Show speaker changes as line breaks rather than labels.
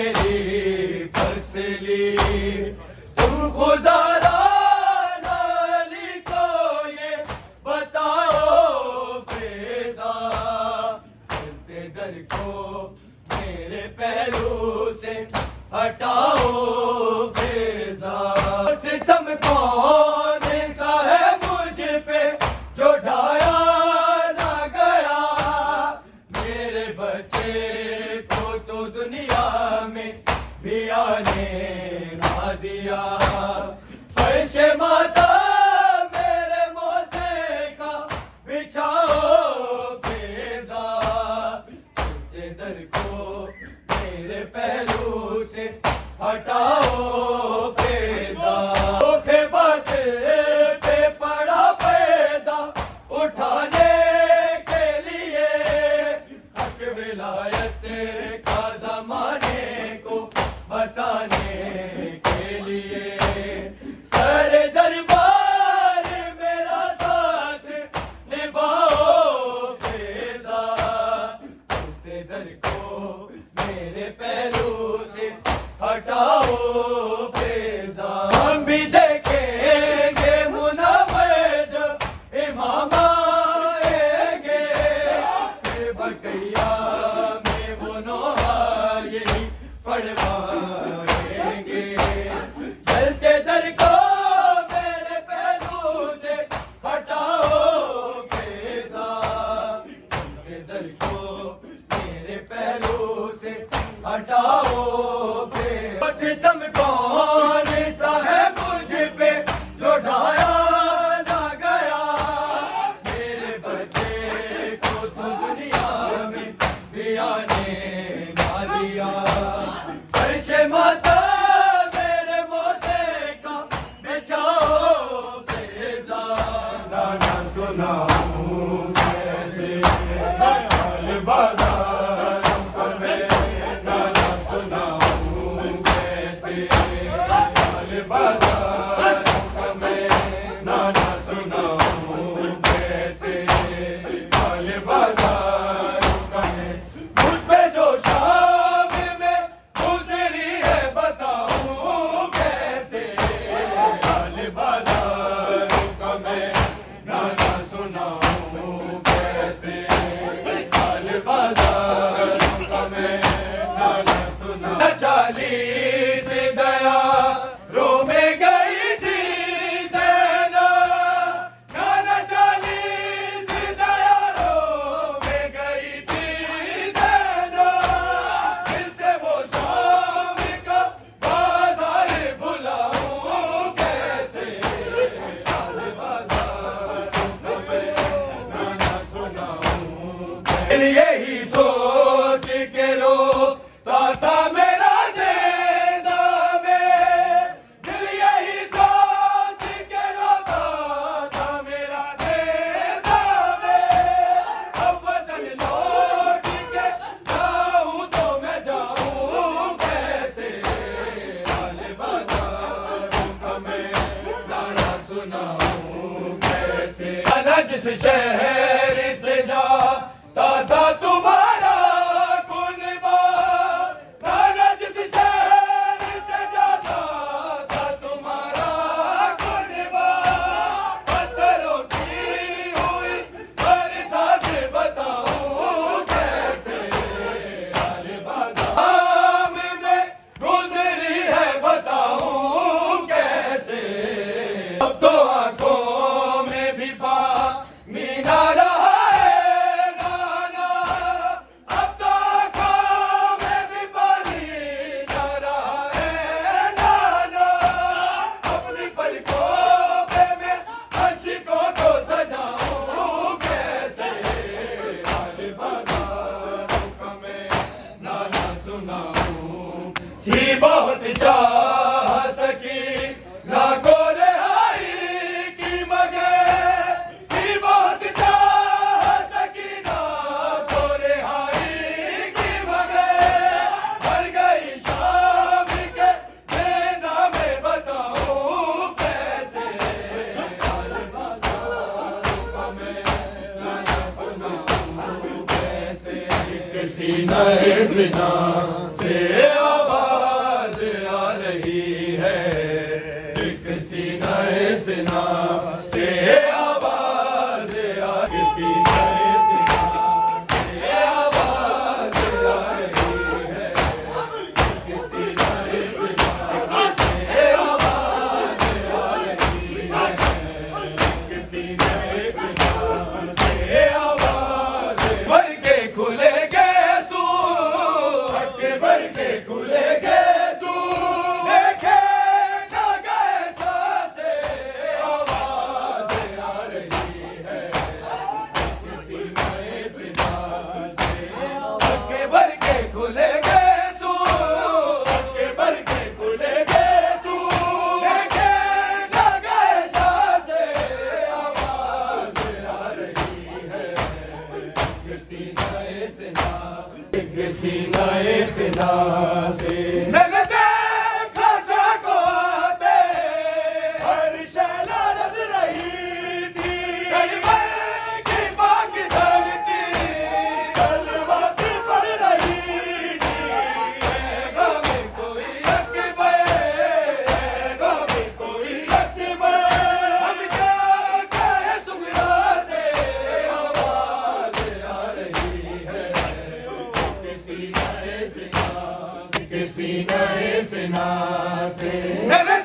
मेरी फसली तुम खुदा नाली को ये बताओ फिजा चलते दर को मेरे पहलू से हटाओ फिजा सितम कौन सा है मुझ पे जो ढाया ना गया मेरे बच्चे को तो दुनिया में भी आने ना दिया फर्श माता मेरे मोसे का बिछाओ फिजा चलते दर को मेरे पहलू से हटाओ फिजा धोखे बाते पे पड़ा पैदा उठाने के लिए हक विलायत का जमाने को बताने के लिए सर दरबार मेरा साथ निभाओ फिजा चलते दर को मेरे पहलू से हटाओ फिजा हम भी देखेंगे मुनव्वर जो इमाम आएंगे फिर बकैया में वो नोहा यही पढ़वाएंगे चलते दर को मेरे पहलू से हटाओ फिजा चलते दर को मेरे पहलू से हटाओ सितम कौन सा है मुझ पे जो ढाया ना गया मेरे बच्चे को तो दुनिया में भी आने ना दिया फर्श माता मेरे मोसे का बिछाओ फिजा नाना सुनाऊं कैसे हाल बाजारों का मैं नाना सुनाऊं कैसे हाल बाजारों का मैं नाना सुनाऊं कैसे हाल बाजारों का मैं मुझ पे जो शाम में गुजरी है बताऊं कैसे हाल बाजारों का मैं नाना सुनाऊं कैसे हाल बाजारों का मैं नाना सुना 40 दया रो में गई थी ज़ैना नाना 40 दया रो में गई थी ज़ैना दिल से वो शाम का बाजार भुलाऊं कैसे हाल बाजारों का मैं नाना सुनाऊं दिल यही सोच के रो था मेरा ज़िंदा में दिल यही सोच के रोता था मेरा ज़िंदा में अब वतन लौट के जाऊं तो मैं जाऊं कैसे हाल बाजारों का मैं गाना सुनाऊं कैसे आना जिस शहर से जाता था तुम्हारा कुनबा नाना जिस शहर से जाता था तुम्हारा कुनबा पत्थरों की हुई बरसात बताऊं कैसे हाल बाजार में गुजरी है बताऊं कैसे अब तो आंखों में भी पानी ना रहा है नाना अब तो आंखों में भी पानी ना रहा है नाना अपनी पलकों पे मैं आशिकों को सजाऊं कैसे हाल बाजारों का मैं नाना सुनाऊं थी बहुत चाह सकी ना को रिहाई की मगर थी बहुत चाह सकी ना को रिहाई की मगर मर गई शाम के सेना में बताऊं कैसे हाल बाजारों का मैं नाना सुनाऊं कैसे किसी नए ज़िना से आवाज़ सेना से मेरे